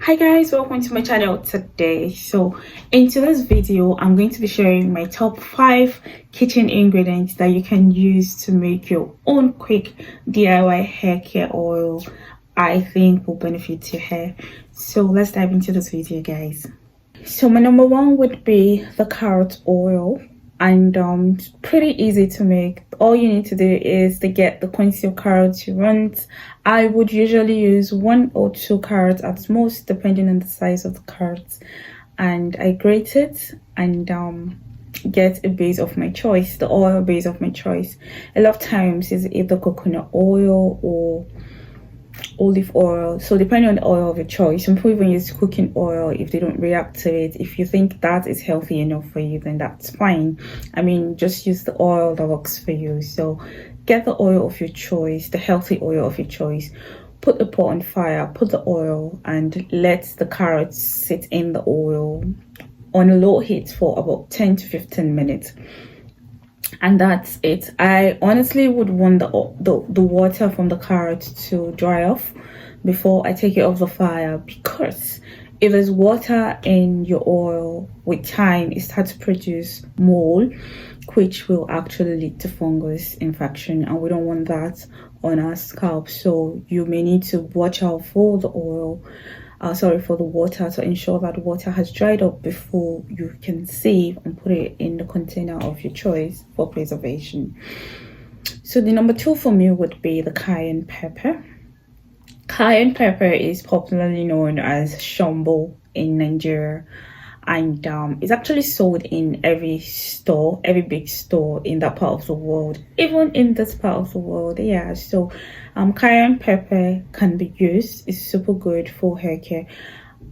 Hi guys, welcome to my channel today. So in today's video I'm going to be sharing my top 5 kitchen ingredients that you can use to make your own quick DIY hair care oil. I think will benefit your hair. So let's dive into this video, guys. So my number one would be the carrot oil, and it's pretty easy to make. All you need to do is to get the quantity of carrots you want. I would usually use 1 or 2 carrots at most, depending on the size of the carrots, and I grate it and get a base of my choice, the oil base of my choice. A lot of times is either coconut oil or olive oil, so depending on the oil of your choice. Some people even use cooking oil if they don't react to it. If you think that is healthy enough for you, then that's fine. I mean, just use the oil that works for you. So get the oil of your choice, the healthy oil of your choice. Put the pot on fire, put the oil, and let the carrots sit in the oil on a low heat for about 10 to 15 minutes, and that's it. I honestly would want the water from the carrot to dry off before I take it off the fire, because if there's water in your oil, with time it starts to produce mold, which will actually lead to fungus infection, and we don't want that on our scalp. So you may need to watch out for the oil, for the water, to ensure that the water has dried up before you can save and put it in the container of your choice for preservation. So the number 2 for me would be the cayenne pepper. Cayenne pepper is popularly known as shombo in Nigeria, and it's actually sold in every store, every big store in that part of the world, even in this part of the world. Yeah, so cayenne pepper can be used. It's super good for hair care.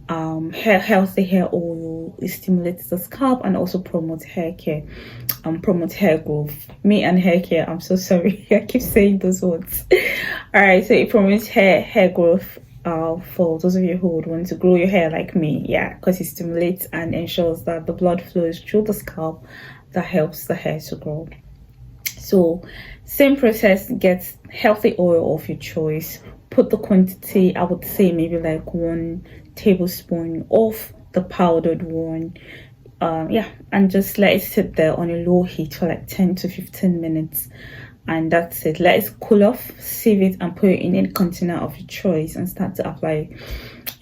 Healthy hair oil. It stimulates the scalp and also promotes hair care, promotes hair growth. Me and hair care, I'm so sorry, I keep saying those words. All right, so it promotes hair growth, for those of you who would want to grow your hair like me. Yeah, because it stimulates and ensures that the blood flows through the scalp, that helps the hair to grow. So same process, get healthy oil of your choice. Put the quantity, I would say maybe like 1 tablespoon of the powdered one, and just let it sit there on a low heat for like 10 to 15 minutes, and that's it. Let it cool off, sieve it, and put it in any container of your choice and start to apply,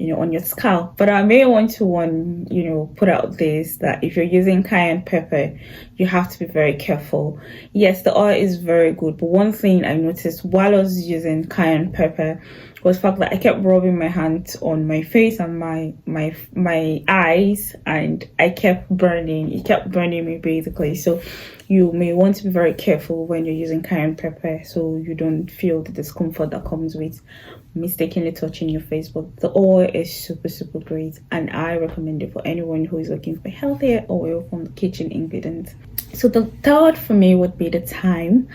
on your scalp. But I may want to put out this, that if you're using cayenne pepper, you have to be very careful. Yes, the oil is very good, but one thing I noticed while I was using cayenne pepper was the fact that I kept rubbing my hands on my face and my eyes, and I kept burning. It kept burning me basically. So you may want to be very careful when you're using cayenne pepper, so you don't feel the discomfort that comes with mistakenly touching your face. But the oil is super great, and I recommend it for anyone who is looking for healthier oil from the kitchen ingredients. So the third for me would be the thyme.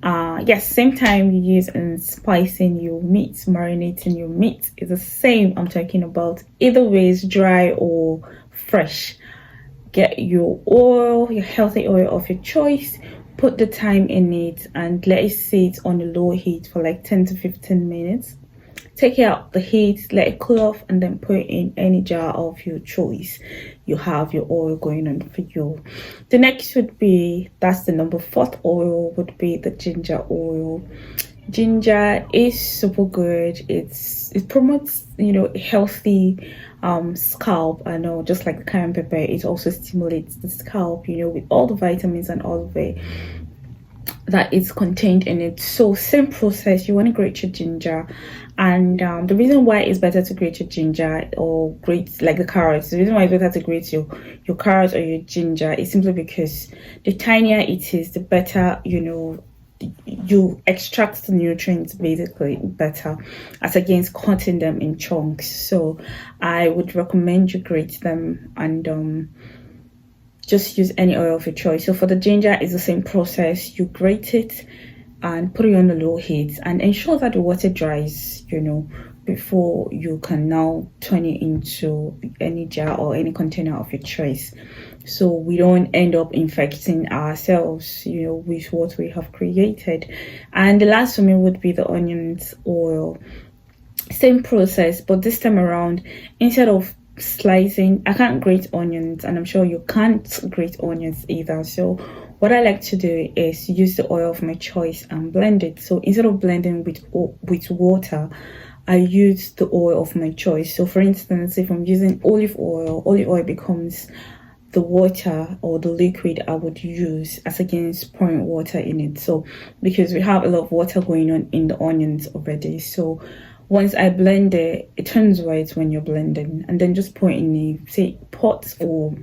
Yes, same time you use in spicing your meat, marinating your meat is the same I'm talking about. Either way, is dry or fresh. Get your oil, your healthy oil of your choice, put the thyme in it, and let it sit on a low heat for like 10 to 15 minutes. Take it out the heat, let it cool off, and then put it in any jar of your choice. You have your oil going on for you. The next would be, that's the number 4th oil, would be the ginger oil. Ginger is super good. It promotes healthy scalp. I know, just like the cayenne pepper, it also stimulates the scalp, with all the vitamins and all of it that is contained in it. So same process, you want to grate your ginger, and the reason why it's better to grate your ginger or grate like the carrots, the reason why it's better to grate your carrots or your ginger is simply because the tinier it is, the better you extract the nutrients basically better, as against cutting them in chunks. So I would recommend you grate them, and just use any oil of your choice. So for the ginger, it's the same process. You grate it and put it on a low heat, and ensure that the water dries, before you can now turn it into any jar or any container of your choice, so we don't end up infecting ourselves, with what we have created. And the last for me would be the onions oil. Same process, but this time around, instead of slicing, I can't grate onions, and I'm sure you can't grate onions either. So what I like to do is use the oil of my choice and blend it. So instead of blending with water, I use the oil of my choice. So for instance, if I'm using olive oil becomes the water or the liquid I would use as against pouring water in it. So because we have a lot of water going on in the onions already, so once I blend it, it turns white when you're blending, and then just pour it in a, say, pot or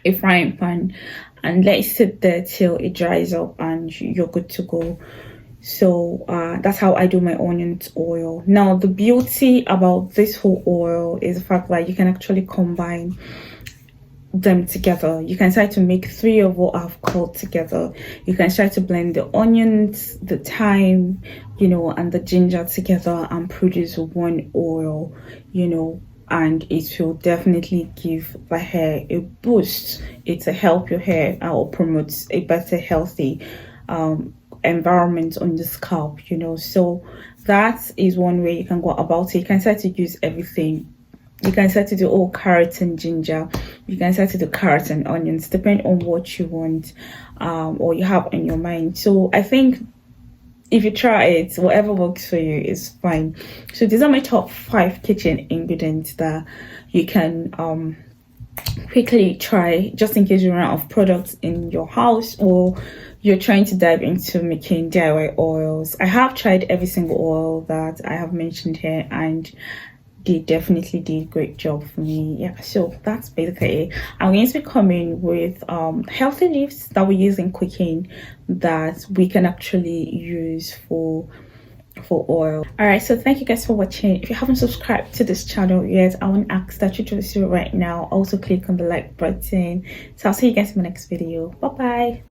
a frying pan and let it sit there till it dries up and you're good to go. So that's how I do my onions oil. Now the beauty about this whole oil is the fact that you can actually combine them together. You can try to make 3 of what I've called together. You can try to blend the onions, the thyme, and the ginger together and produce one oil, and it will definitely give the hair a boost. It will help your hair or promotes a better healthy environment on the scalp. So that is one way you can go about it. You can try to use everything. You can start to do all carrots and ginger. You can start to do carrots and onions, depending on what you want or you have in your mind. So I think if you try it, whatever works for you is fine. So these are my top 5 kitchen ingredients that you can quickly try, just in case you run out of products in your house or you're trying to dive into making DIY oils. I have tried every single oil that I have mentioned here, and they definitely did a great job for me. Yeah, so that's basically it. I'm going to be coming with healthy leaves that we use in cooking that we can actually use for oil. All right, so thank you guys for watching. If you haven't subscribed to this channel yet, I want to ask that you do so right now. Also click on the like button. So I'll see you guys in my next video. Bye bye.